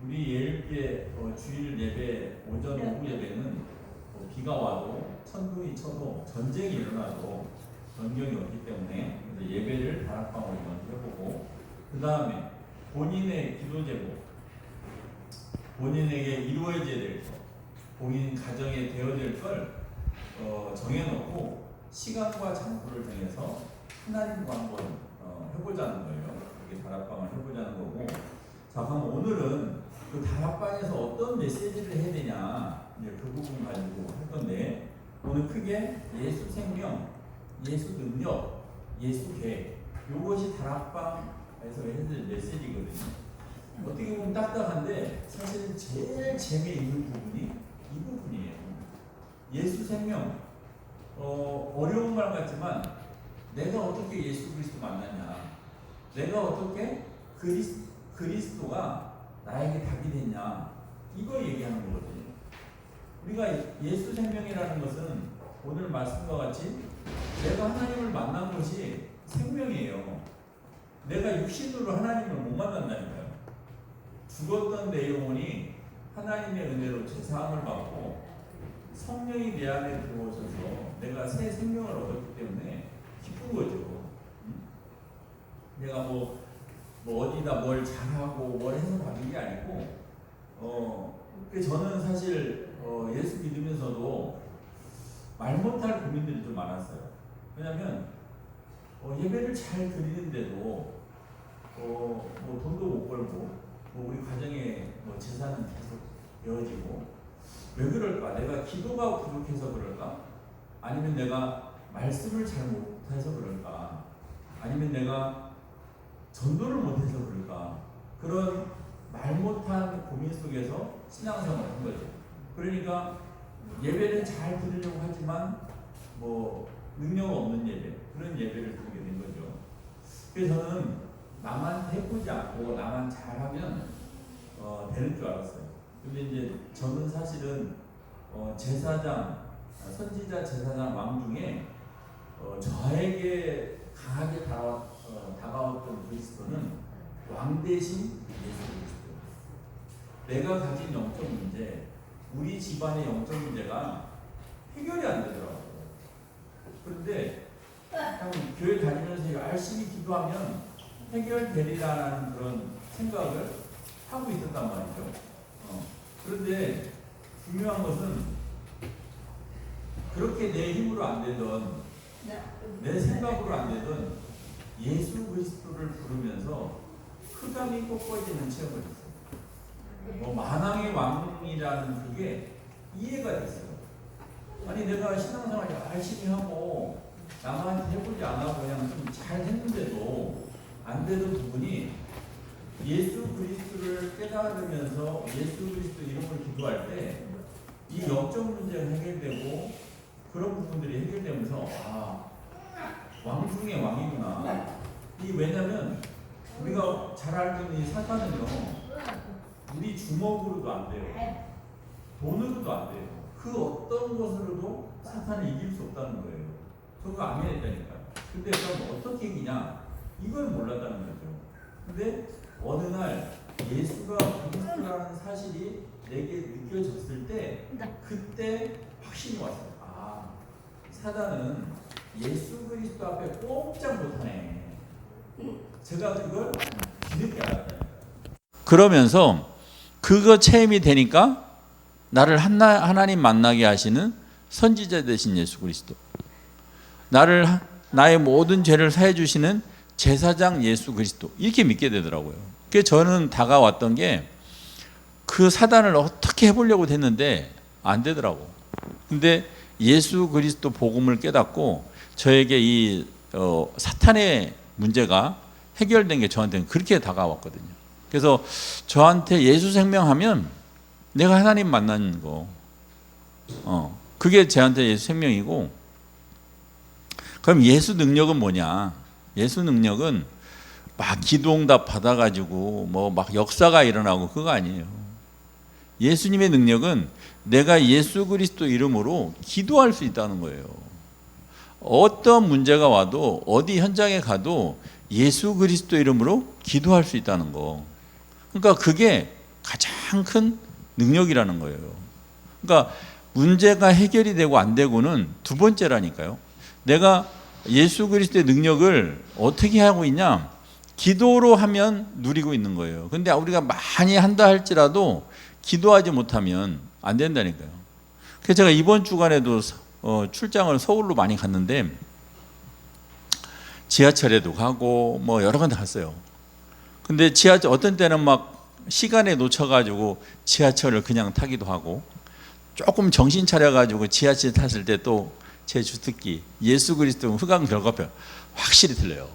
우리 예일교회 주일 예배 오전 오후 예배는 비가 와도 천둥이 쳐도 전쟁이 일어나도 변경이 없기 때문에 예배를 다락방으로 먼저 해보고 그 다음에 본인의 기도 제목, 본인에게 이루어져야 될 것, 본인 가정에 되어질 걸 정해놓고 시간과 장소를 정해서 하나님과 한번 해보자는 거예요. 이렇게 다락방을 해보자는 거고. 자, 그럼 오늘은 그 다락방에서 어떤 메시지를 해야 되냐, 이제 그 부분 가지고 할 건데, 오늘 크게 예수 생명, 예수 능력, 예수 계획, 이것이 다락방에서 해야 될 메시지거든요. 어떻게 보면 딱딱한데 사실 제일 재미있는 부분이 이 부분이에요. 예수 생명, 어려운 말 같지만 내가 어떻게 예수 그리스도 만났냐, 내가 어떻게 그리스도가 나에게 답이 됐냐, 이거 얘기하는 거거든요. 우리가 예수 생명이라는 것은 오늘 말씀과 같이 내가 하나님을 만난 것이 생명이에요. 내가 육신으로 하나님을 못 만난다니까요. 죽었던 내 영혼이 하나님의 은혜로 제사함을 받고 성령이 내 안에 들어오셔서 내가 새 생명을 얻었기 때문에 기쁜 거죠. 내가 뭐 어디다 뭘 잘하고 뭘 해서 받은 게 아니고, 저는 사실 예수 믿으면서도 말 못할 고민들이 좀 많았어요. 왜냐하면 예배를 잘 드리는데도 뭐 돈도 못 벌고 우리 가정에 재산은 계속 이어지고, 왜 그럴까? 내가 기도가 부족해서 그럴까? 아니면 내가 말씀을 잘 못해서 그럴까? 아니면 내가 전도를 못해서 그럴까? 그런 말 못한 고민 속에서 신앙생활을 한 거죠. 그러니까 예배는 잘 드리려고 하지만 능력 없는 예배, 그런 예배를 드리게 된 거죠. 그래서 저는 나만 해보지 않고 나만 잘하면 되는 줄 알았어요. 근데 이제 저는 사실은 제사장, 선지자 제사장 왕 중에 저에게 강하게 다가왔던 그리스도는 왕 대신 예수 그리스도. 내가 가진 영적 문제, 우리 집안의 영적 문제가 해결이 안 되더라고요. 그런데 교회 다니면서 열심히 기도하면 해결되리라는 그런 생각을 하고 있었단 말이죠. 그런데 중요한 것은 그렇게 내 힘으로 안 되던, 내 생각으로 안 되던 예수 그리스도를 부르면서 흑암이 꺾어지는 체험을 했어요. 만왕의 왕이라는 그게 이해가 됐어요. 아니 내가 신앙생활 열심히 하고 남한테 해보지 않아고 그냥 좀 잘 했는데도 안 되던 부분이 예수 그리스도를 깨달으면서 예수 그리스도 이름을 기도할 때 이 영적 문제가 해결되고 그런 부분들이 해결되면서 왕 중에 왕이구나. 왜냐면 우리가 잘 알고 있는 이 사탄은요, 우리 주먹으로도 안 돼요. 돈으로도 안 돼요. 그 어떤 것으로도 사탄을 이길 수 없다는 거예요. 저거 아멘했다니까요. 근데 그럼 어떻게 이기냐? 이걸 몰랐다는 거죠. 근데 어느 날 예수가 그리스도라는 사실이 내게 느껴졌을 때 그때 확신이 왔어요. 사단은 예수 그리스도 앞에 꼼짝 못하네. 제가 그걸 뒤늦게 알았다니까요. 그러면서 그거 체험이 되니까 나를 하나님 만나게 하시는 선지자 되신 예수 그리스도, 나의 모든 죄를 사해 주시는 제사장 예수 그리스도, 이렇게 믿게 되더라고요. 그래서 저는 다가왔던 게 그 사단을 어떻게 해보려고 했는데 안 되더라고. 근데 예수 그리스도 복음을 깨닫고 저에게 이 사탄의 문제가 해결된 게 저한테는 그렇게 다가왔거든요. 그래서 저한테 예수 생명하면 내가 하나님 만나는 거, 그게 저한테 예수 생명이고, 그럼 예수 능력은 뭐냐? 예수 능력은 막 기도응답 받아가지고 막 역사가 일어나고 그거 아니에요. 예수님의 능력은 내가 예수 그리스도 이름으로 기도할 수 있다는 거예요. 어떤 문제가 와도 어디 현장에 가도 예수 그리스도 이름으로 기도할 수 있다는 거. 그러니까 그게 가장 가장 큰 능력이라는 거예요. 그러니까 문제가 해결이 되고 안 되고는 두 번째라니까요. 내가 예수 그리스도의 능력을 어떻게 하고 있냐? 기도로 하면 누리고 있는 거예요. 근데 우리가 많이 한다 할지라도 기도하지 못하면 안 된다니까요. 그래서 제가 이번 주간에도 출장을 서울로 많이 갔는데 지하철에도 가고 뭐 여러 군데 갔어요. 근데 지하철 어떤 때는 막 시간에 놓쳐가지고 지하철을 그냥 타기도 하고, 조금 정신 차려가지고 지하철 탔을 때 또 제 주특기 예수 그리스도 흑암 결과표 확실히 틀려요.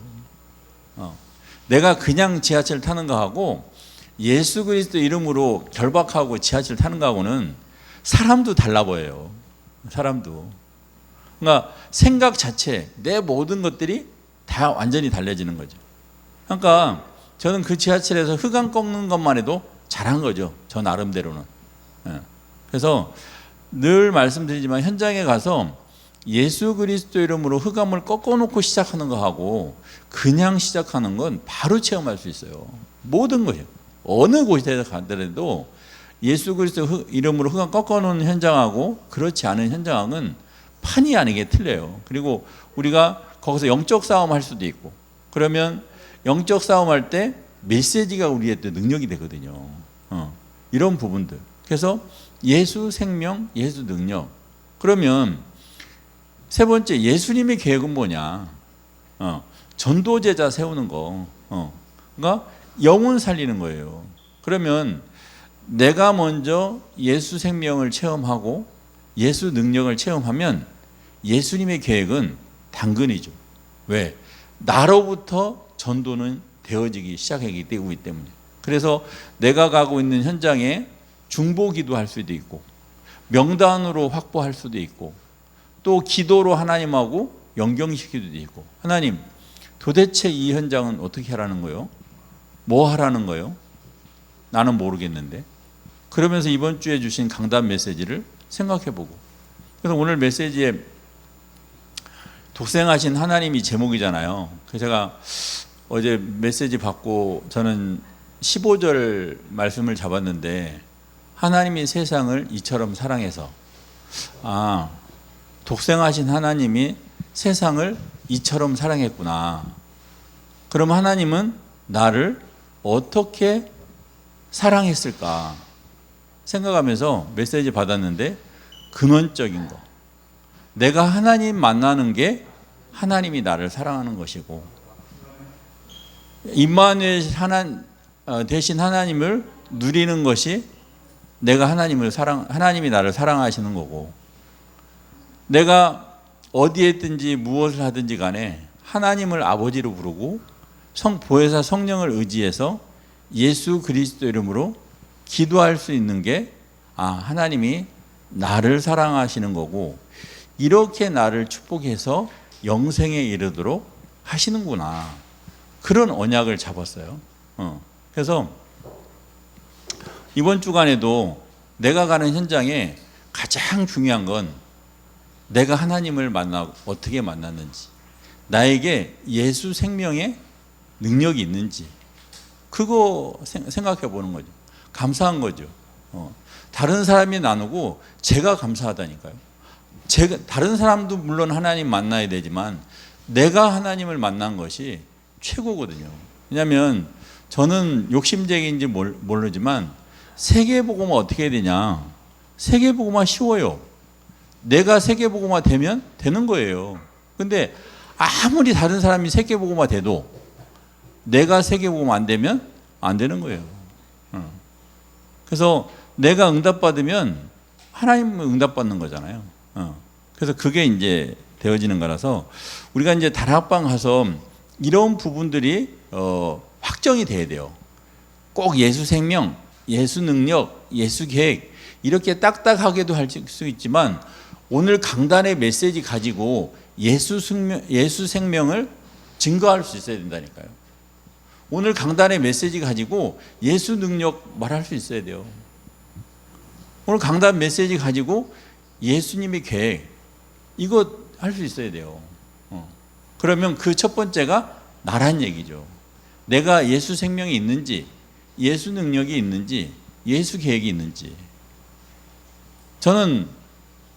내가 그냥 지하철 타는 거하고 예수 그리스도 이름으로 결박하고 지하철 타는 거하고는 사람도 달라 보여요. 사람도. 그러니까 생각 자체, 내 모든 것들이 다 완전히 달라지는 거죠. 그러니까 저는 그 지하철에서 흑암 꺾는 것만 해도 잘한 거죠. 저 나름대로는. 그래서 늘 말씀드리지만 현장에 가서 예수 그리스도 이름으로 흑암을 꺾어놓고 시작하는 거하고 그냥 시작하는 건 바로 체험할 수 있어요. 모든 것이요. 어느 곳에 가더라도 예수 그리스도 이름으로 흑암 꺾어놓는 현장하고 그렇지 않은 현장은 판이 아니게 틀려요. 그리고 우리가 거기서 영적 싸움 할 수도 있고, 그러면 영적 싸움 할 때 메시지가 우리의 능력이 되거든요. 이런 부분들. 그래서 예수 생명, 예수 능력. 그러면 세 번째, 예수님의 계획은 뭐냐? 전도제자 세우는 거. 그러니까 영혼 살리는 거예요. 그러면 내가 먼저 예수 생명을 체험하고 예수 능력을 체험하면 예수님의 계획은 당근이죠. 왜? 나로부터 전도는 되어지기 시작하기 때문에. 그래서 내가 가고 있는 현장에 중보기도 할 수도 있고, 명단으로 확보할 수도 있고, 또 기도로 하나님하고 연결시킬 수도 있고, 하나님 도대체 이 현장은 어떻게 하라는 거예요? 뭐 하라는 거예요? 나는 모르겠는데. 그러면서 이번 주에 주신 강단 메시지를 생각해보고, 그래서 오늘 메시지에 독생하신 하나님이 제목이잖아요. 그래서 제가 어제 메시지 받고 저는 15절 말씀을 잡았는데, 하나님이 세상을 이처럼 사랑해서, 독생하신 하나님이 세상을 이처럼 사랑했구나. 그럼 하나님은 나를 어떻게 사랑했을까 생각하면서 메시지 받았는데, 근원적인 거, 내가 하나님 만나는 게 하나님이 나를 사랑하는 것이고, 임마누엘 대신 하나님을 누리는 것이 내가 하나님이 나를 사랑하시는 거고, 내가 어디에 있든지 무엇을 하든지 간에 하나님을 아버지로 부르고 보혜사 성령을 의지해서 예수 그리스도 이름으로 기도할 수 있는 게 하나님이 나를 사랑하시는 거고, 이렇게 나를 축복해서 영생에 이르도록 하시는구나. 그런 언약을 잡았어요. 그래서 이번 주간에도 내가 가는 현장에 가장 중요한 건 내가 하나님을 어떻게 만났는지, 나에게 예수 생명의 능력이 있는지, 그거 생각해 보는 거죠. 감사한 거죠. 다른 사람이 나누고 제가 감사하다니까요. 다른 사람도 물론 하나님 만나야 되지만 내가 하나님을 만난 것이 최고거든요. 왜냐하면 저는 욕심쟁이인지 모르지만 세계복음화 어떻게 해야 되냐. 세계복음화 쉬워요. 내가 세계복음화 되면 되는 거예요. 근데 아무리 다른 사람이 세계복음화 돼도 내가 세계복음화 안 되면 안 되는 거예요. 그래서 내가 응답받으면 하나님은 응답받는 거잖아요. 그래서 그게 이제 되어지는 거라서 우리가 이제 다락방 가서 이런 부분들이 확정이 돼야 돼요. 꼭 예수 생명, 예수 능력, 예수 계획 이렇게 딱딱하게도 할 수 있지만 오늘 강단의 메시지 가지고 예수 생명을 증거할 수 있어야 된다니까요. 오늘 강단의 메시지 가지고 예수 능력 말할 수 있어야 돼요. 오늘 강단 메시지 가지고 예수님의 계획 이거 할 수 있어야 돼요. 그러면 그 첫 번째가 나란 얘기죠. 내가 예수 생명이 있는지, 예수 능력이 있는지, 예수 계획이 있는지. 저는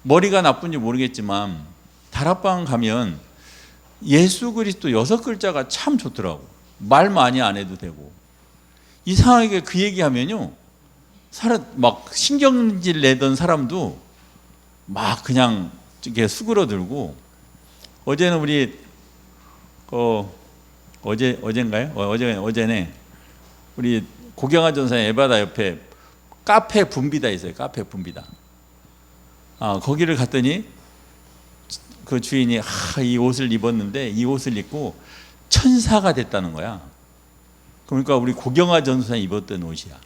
머리가 나쁜지 모르겠지만 다락방 가면 예수 그리스도 6글자가 참 좋더라고. 말 많이 안 해도 되고. 이상하게 그 얘기하면요, 막 신경질 내던 사람도 막 그냥 이렇게 수그러들고. 어제는 우리 어제네 우리 고경화 전사의 에바다 옆에 카페 분비다 있어요. 카페 분비다. 거기를 갔더니 그 주인이 이 옷을 입었는데 이 옷을 입고 천사가 됐다는 거야. 그러니까 우리 고경화 전사님 입었던 옷이야.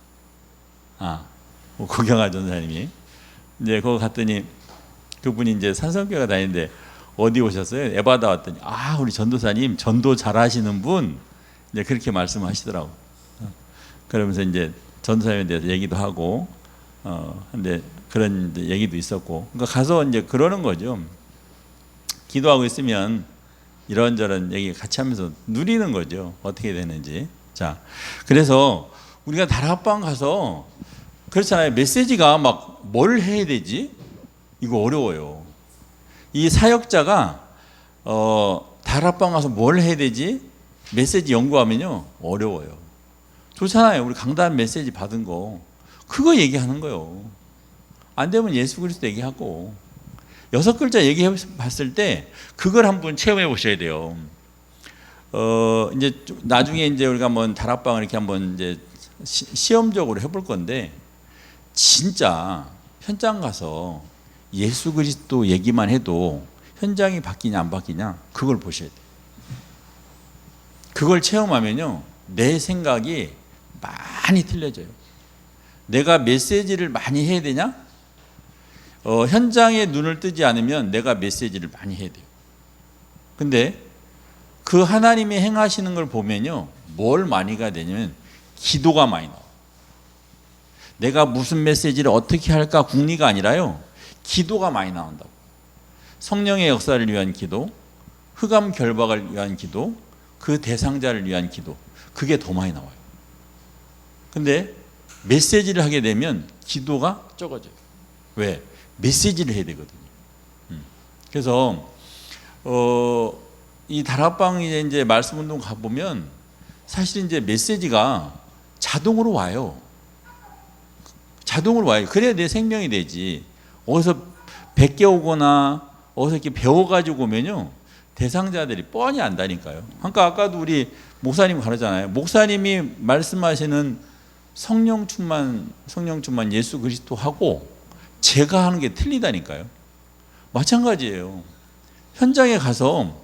고경화 전사님이 이제 거기 갔더니 그분이 이제 산성교회 다니는데 어디 오셨어요? 에바다 왔더니 우리 전도사님 전도 잘하시는 분, 이제 그렇게 말씀하시더라고. 그러면서 이제 전도사님에 대해서 얘기도 하고 근데 그런 얘기도 있었고. 그러니까 가서 이제 그러는 거죠. 기도하고 있으면 이런저런 얘기 같이 하면서 누리는 거죠. 어떻게 되는지. 자, 그래서 우리가 다락방 가서 그렇잖아요. 메시지가 막 뭘 해야 되지? 이거 어려워요. 이 사역자가 다락방 가서 뭘 해야 되지? 메시지 연구하면요 어려워요. 좋잖아요. 우리 강단 메시지 받은 거 그거 얘기하는 거요. 안 되면 예수 그리스도 얘기하고 6글자 얘기해 봤을 때 그걸 한번 체험해 보셔야 돼요. 이제 나중에 이제 우리가 한번 다락방을 이렇게 한번 이제 시험적으로 해볼 건데, 진짜 현장 가서 예수 그리스도 얘기만 해도 현장이 바뀌냐 안 바뀌냐 그걸 보셔야 돼요. 그걸 체험하면요 내 생각이 많이 틀려져요. 내가 메시지를 많이 해야 되냐? 현장에 눈을 뜨지 않으면 내가 메시지를 많이 해야 돼요. 근데 그 하나님이 행하시는 걸 보면요 뭘 많이 가야 되냐면 기도가 많이 나와요. 내가 무슨 메시지를 어떻게 할까 궁리가 아니라요 기도가 많이 나온다고. 성령의 역사를 위한 기도, 흑암 결박을 위한 기도, 그 대상자를 위한 기도, 그게 더 많이 나와요. 근데 메시지를 하게 되면 기도가 적어져요. 왜? 메시지를 해야 되거든요. 그래서 이 다락방에 이제 말씀 운동 가보면 사실 이제 메시지가 자동으로 와요. 자동으로 와요. 그래야 내 생명이 되지. 어디서 베껴오거나 어디서 이렇게 배워가지고 오면요 대상자들이 뻔히 안다니까요. 그러니까 아까도 우리 목사님 가르잖아요. 목사님이 말씀하시는 성령 충만 예수 그리스도하고 제가 하는 게 틀리다니까요. 마찬가지예요. 현장에 가서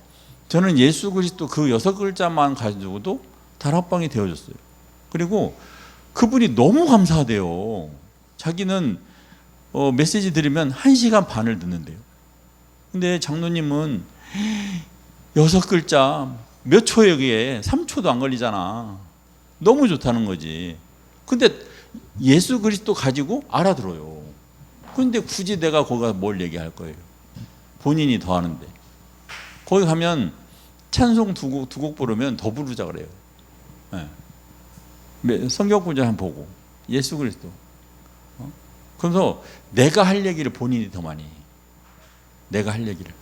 저는 예수 그리스도 그 6글자만 가지고도 다락방이 되어졌어요. 그리고 그분이 너무 감사하대요. 자기는 메시지 들으면 1시간 반을 듣는데요. 근데 장로님은 6글자 몇 초에 여기에 3초도 안 걸리잖아. 너무 좋다는 거지. 근데 예수 그리스도 가지고 알아들어요. 근데 굳이 내가 거기 가서 뭘 얘기할 거예요. 본인이 더 하는데. 거기 가면 찬송 두 곡 부르면 더 부르자 그래요. 네. 성경 구절 한번 보고 예수 그리스도. 그래서 내가 할 얘기를 본인이 더 많이. 내가 할 얘기를.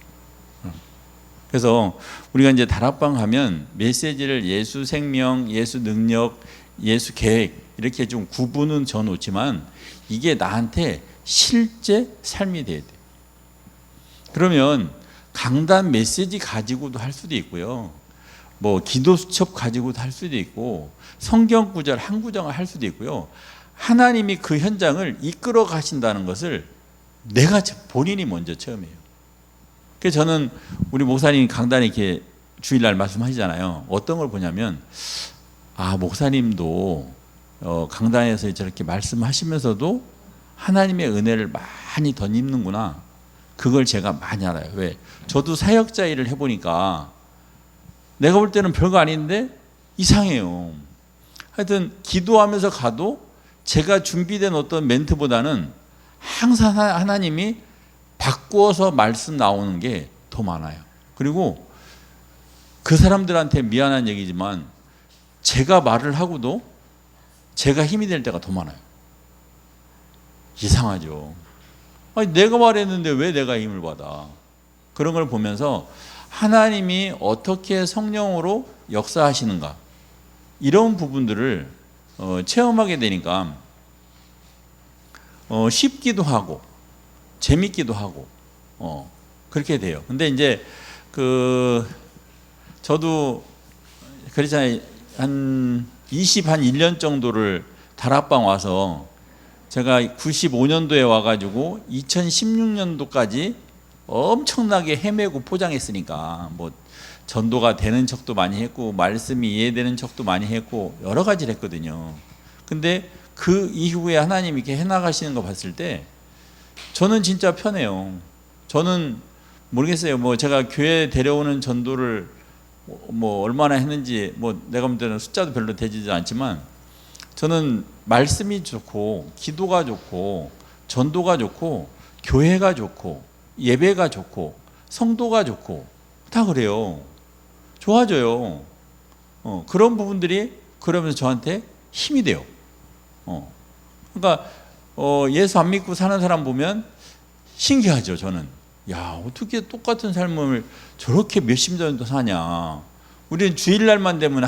그래서 우리가 이제 다락방 가면 메시지를 예수 생명, 예수 능력, 예수 계획 이렇게 좀 구분은 져놓지만 이게 나한테 실제 삶이 돼야 돼요. 그러면 강단 메시지 가지고도 할 수도 있고요. 뭐 기도 수첩 가지고도 할 수도 있고 성경 구절 한 구절을 할 수도 있고요. 하나님이 그 현장을 이끌어 가신다는 것을 내가 본인이 먼저 체험해요. 그래서 저는 우리 목사님 강단에 이렇게 주일날 말씀하시잖아요. 어떤 걸 보냐면 목사님도 강단에서 저렇게 말씀하시면서도 하나님의 은혜를 많이 덧입는구나. 그걸 제가 많이 알아요. 왜? 저도 사역자 일을 해보니까 내가 볼 때는 별거 아닌데 이상해요. 하여튼 기도하면서 가도 제가 준비된 어떤 멘트보다는 항상 하나님이 바꾸어서 말씀 나오는 게 더 많아요. 그리고 그 사람들한테 미안한 얘기지만 제가 말을 하고도 제가 힘이 될 때가 더 많아요. 이상하죠. 아니, 내가 말했는데 왜 내가 힘을 받아? 그런 걸 보면서 하나님이 어떻게 성령으로 역사하시는가, 이런 부분들을 체험하게 되니까 쉽기도 하고 재밌기도 하고 그렇게 돼요. 근데 이제 저도 그렇잖아요. 한 1년 정도를 다락방 와서, 제가 95년도에 와가지고 2016년도까지 엄청나게 헤매고 포장했으니까, 뭐 전도가 되는 척도 많이 했고 말씀이 이해되는 척도 많이 했고 여러 가지를 했거든요. 근데 그 이후에 하나님 이렇게 해나가시는 거 봤을 때 저는 진짜 편해요. 저는 모르겠어요. 뭐 제가 교회 데려오는 전도를 뭐 얼마나 했는지 뭐 내가 볼 때는 숫자도 별로 되지도 않지만, 저는 말씀이 좋고 기도가 좋고 전도가 좋고 교회가 좋고 예배가 좋고 성도가 좋고 다 그래요. 좋아져요. 그런 부분들이 그러면서 저한테 힘이 돼요. 그러니까 예수 안 믿고 사는 사람 보면 신기하죠. 저는 야, 어떻게 똑같은 삶을 저렇게 몇십 년도 사냐. 우리는 주일날만 되면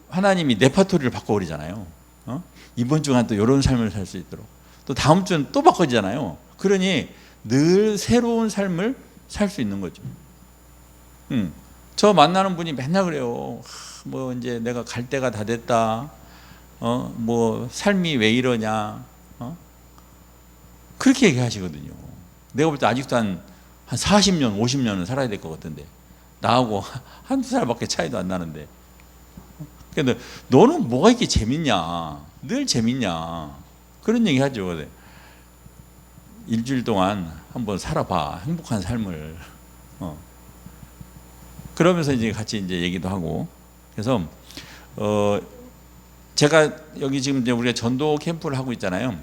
하나님이 레파토리를 바꿔버리잖아요. 이번 주간 또 이런 삶을 살 수 있도록, 또 다음 주는 또 바꿔지잖아요. 그러니 늘 새로운 삶을 살 수 있는 거죠. 저 만나는 분이 맨날 그래요. 뭐 이제 내가 갈 때가 다 됐다. 뭐 삶이 왜 이러냐. 그렇게 얘기하시거든요. 내가 볼 때 아직도 한 40년, 50년은 살아야 될 것 같은데, 나하고 한두 살밖에 차이도 안 나는데. 근데 너는 뭐가 이렇게 재밌냐? 늘 재밌냐? 그런 얘기 하죠. 일주일 동안 한번 살아봐. 행복한 삶을. 그러면서 이제 같이 이제 얘기도 하고. 그래서 제가 여기 지금 이제 우리가 전도 캠프를 하고 있잖아요.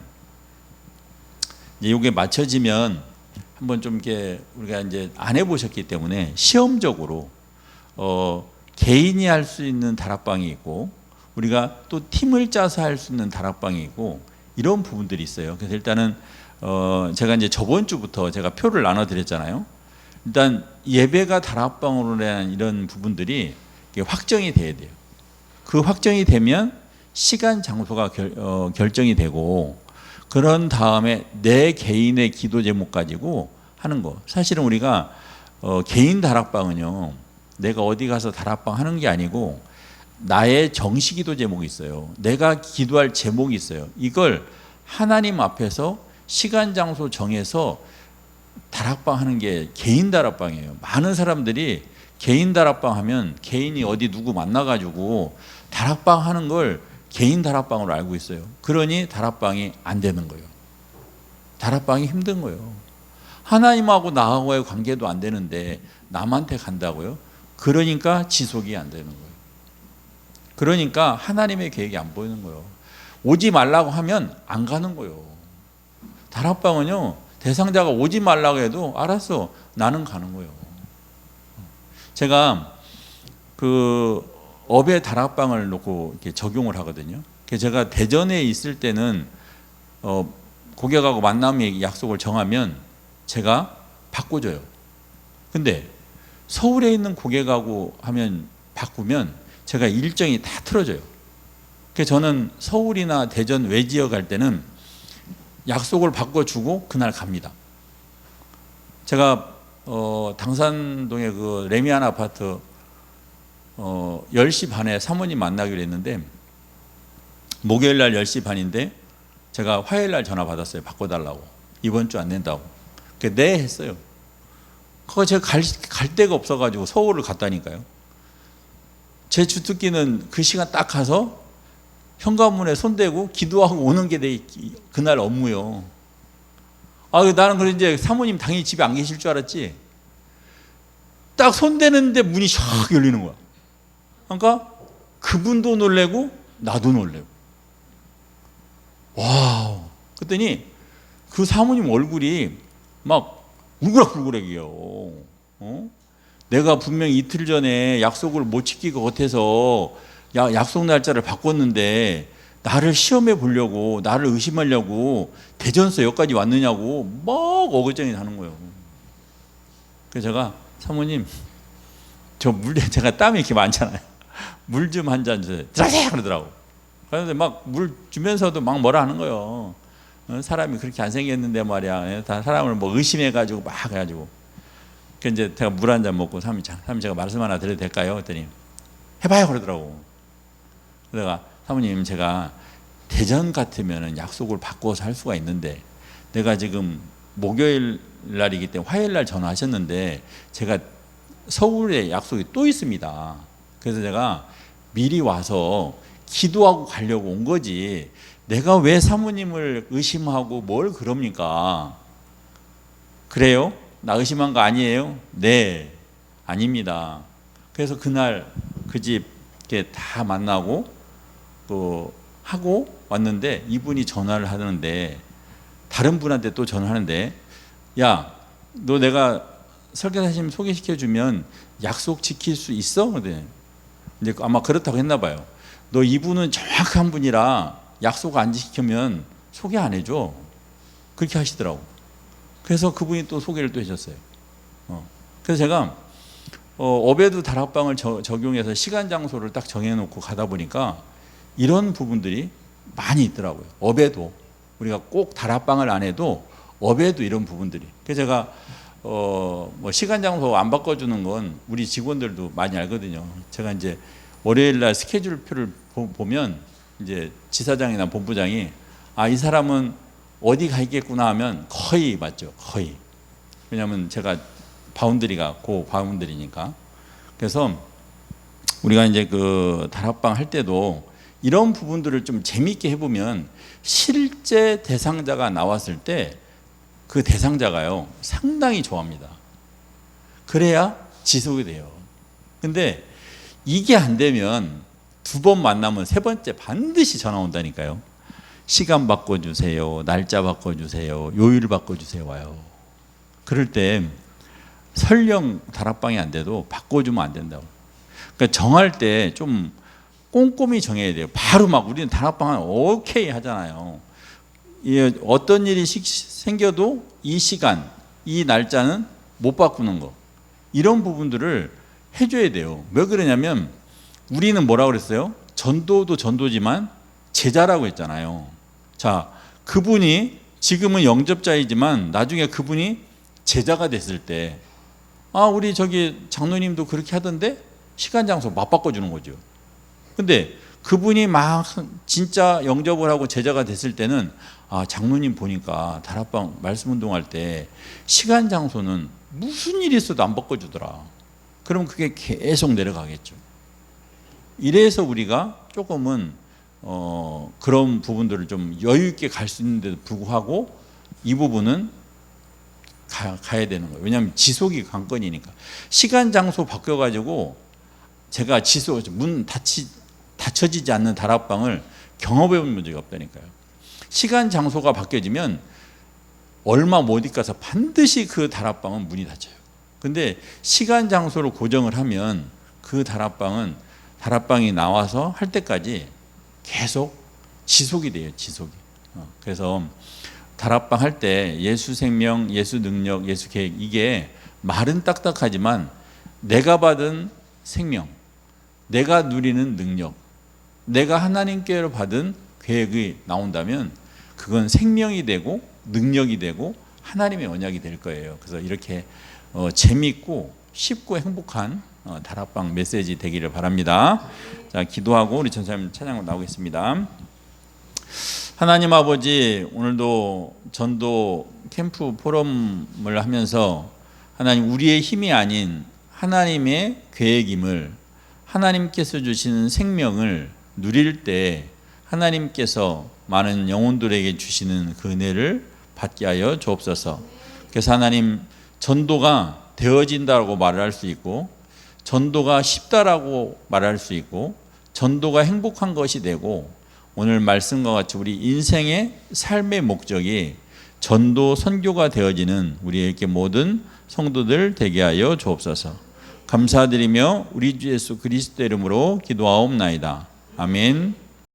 이제 이게 맞춰지면 한번 좀 이렇게 우리가 이제 안 해보셨기 때문에 시험적으로 개인이 할 수 있는 다락방이 있고, 우리가 또 팀을 짜서 할 수 있는 다락방이 있고, 이런 부분들이 있어요. 그래서 일단은 제가 이제 저번 주부터 제가 표를 나눠드렸잖아요. 일단 예배가 다락방으로 대한 이런 부분들이 확정이 돼야 돼요. 그 확정이 되면 시간 장소가 결정이 되고, 그런 다음에 내 개인의 기도 제목 가지고 하는 거. 사실은 우리가 개인 다락방은요, 내가 어디 가서 다락방 하는 게 아니고 나의 정식기도 제목이 있어요. 내가 기도할 제목이 있어요. 이걸 하나님 앞에서 시간 장소 정해서 다락방 하는 게 개인 다락방이에요. 많은 사람들이 개인 다락방 하면 개인이 어디 누구 만나가지고 다락방 하는 걸 개인 다락방으로 알고 있어요. 그러니 다락방이 안 되는 거예요. 다락방이 힘든 거예요. 하나님하고 나하고의 관계도 안 되는데 남한테 간다고요? 그러니까 지속이 안 되는 거예요. 그러니까 하나님의 계획이 안 보이는 거예요. 오지 말라고 하면 안 가는 거예요. 다락방은요, 대상자가 오지 말라고 해도 알았어, 나는 가는 거예요. 제가 업의 다락방을 놓고 이렇게 적용을 하거든요. 제가 대전에 있을 때는 고객하고 만남의 약속을 정하면 제가 바꿔줘요. 근데 서울에 있는 고객하고 하면 바꾸면 제가 일정이 다 틀어져요. 그래서 저는 서울이나 대전 외지역 갈 때는 약속을 바꿔주고 그날 갑니다. 제가 당산동의 그 레미안 아파트 10시 반에 사모님 만나기로 했는데, 목요일 날 10시 반인데 제가 화요일 날 전화 받았어요. 바꿔달라고. 이번 주 안 된다고. 네 했어요. 그거 제가 갈 데가 없어가지고 서울을 갔다니까요. 제 주특기는 그 시간 딱 가서 현관문에 손대고 기도하고 오는 게 그날 업무요. 나는 그래 이제 사모님 당연히 집에 안 계실 줄 알았지. 딱 손대는데 문이 샥 열리는 거야. 그러니까 그분도 놀래고 나도 놀래고. 와우. 그랬더니 그 사모님 얼굴이 막 울그락불그락이에요. 내가 분명히 이틀 전에 약속을 못 지킬 것 같아서 약속 날짜를 바꿨는데 나를 시험해 보려고, 나를 의심하려고 대전서 여기까지 왔느냐고 막 어글쟁이 하는 거예요. 그래서 제가 사모님 제가 땀이 이렇게 많잖아요. 물 좀 한 잔 주세요. 들어가세요 그러더라고. 그런데 막 물 주면서도 막 뭐라 하는 거예요. 사람이 그렇게 안 생겼는데 말이야. 다 사람을 뭐 의심해가지고 막 해가지고. 그 이제 제가 물 한 잔 먹고 사모님 제가 말씀 하나 드려도 될까요? 그랬더니 해봐요 그러더라고. 내가 사모님 제가 대전 같으면은 약속을 바꿔서 할 수가 있는데 내가 지금 목요일 날이기 때문에 화요일 날 전화하셨는데 제가 서울에 약속이 또 있습니다. 그래서 제가 미리 와서 기도하고 가려고 온 거지 내가 왜 사모님을 의심하고 뭘 그럽니까? 그래요? 나 의심한 거 아니에요? 네, 아닙니다. 그래서 그날 그 집 다 만나고 또 하고 왔는데 이분이 전화를 하는데 다른 분한테 또 전화하는데 야, 너 내가 설계사님 소개시켜주면 약속 지킬 수 있어? 그러더니 이제 아마 그렇다고 했나 봐요. 너 이분은 정확한 분이라 약속 안 지키면 소개 안 해줘. 그렇게 하시더라고. 그래서 그분이 또 소개를 또 해줬어요. 그래서 제가 업에도 다락방을 적용해서 시간 장소를 딱 정해놓고 가다 보니까 이런 부분들이 많이 있더라고요. 업에도 우리가 꼭 다락방을 안 해도 업에도 이런 부분들이. 그래서 제가 뭐 시간 장소 안 바꿔주는 건 우리 직원들도 많이 알거든요. 제가 이제 월요일 날 스케줄표를 보면 이제 지사장이나 본부장이 이 사람은 어디 가 있겠구나 하면 거의 맞죠. 거의. 왜냐하면 제가 바운드리가 바운드리니까. 그래서 우리가 이제 그 다락방 할 때도 이런 부분들을 좀 재미있게 해보면 실제 대상자가 나왔을 때 그 대상자가요 상당히 좋아합니다. 그래야 지속이 돼요. 근데 이게 안 되면 2번 만나면 3번째 반드시 전화 온다니까요. 시간 바꿔주세요. 날짜 바꿔주세요. 요일 바꿔주세요. 와요. 그럴 때 설령 다락방이 안 돼도 바꿔주면 안 된다고. 그러니까 정할 때 좀 꼼꼼히 정해야 돼요. 바로 막 우리는 다락방은 오케이 하잖아요. 어떤 일이 생겨도 이 시간, 이 날짜는 못 바꾸는 거. 이런 부분들을 해줘야 돼요. 왜 그러냐면 우리는 뭐라고 그랬어요? 전도도 전도지만 제자라고 했잖아요. 자, 그분이 지금은 영접자이지만 나중에 그분이 제자가 됐을 때 우리 저기 장로님도 그렇게 하던데 시간 장소 막 바꿔주는 거죠. 근데 그분이 막 진짜 영접을 하고 제자가 됐을 때는 장로님 보니까 다락방 말씀 운동할 때 시간 장소는 무슨 일이 있어도 안 바꿔주더라. 그럼 그게 계속 내려가겠죠. 이래서 우리가 조금은 그런 부분들을 좀 여유 있게 갈 수 있는데도 불구하고 이 부분은 가야 되는 거예요. 왜냐하면 지속이 관건이니까. 시간 장소 바뀌어가지고 제가 문 닫혀지지 않는 다락방을 경험해 본 적이 없다니까요. 시간 장소가 바뀌어지면 얼마 못 있가서 반드시 그 다락방은 문이 닫혀요. 근데 시간 장소를 고정을 하면 그 다락방이 나와서 할 때까지 계속 지속이 돼요. 지속이. 그래서 다락방 할 때 예수 생명, 예수 능력, 예수 계획, 이게 말은 딱딱하지만 내가 받은 생명, 내가 누리는 능력, 내가 하나님께로 받은 계획이 나온다면 그건 생명이 되고 능력이 되고 하나님의 언약이 될 거예요. 그래서 이렇게 재미있고 쉽고 행복한 다락방 메시지 되기를 바랍니다. 자, 기도하고 우리 전사님 찬양 나오겠습니다. 하나님 아버지, 오늘도 전도 캠프 포럼을 하면서 하나님, 우리의 힘이 아닌 하나님의 계획임을, 하나님께서 주시는 생명을 누릴 때 하나님께서 많은 영혼들에게 주시는 그 은혜를 받게 하여 주옵소서. 그래서 하나님, 전도가 되어진다고 말을 할 수 있고, 전도가 쉽다라고 말할 수 있고, 전도가 행복한 것이 되고, 오늘 말씀과 같이 우리 인생의 삶의 목적이 전도 선교가 되어지는 우리에게 모든 성도들 되게 하여 주옵소서. 감사드리며 우리 주 예수 그리스도 이름으로 기도하옵나이다. 아멘.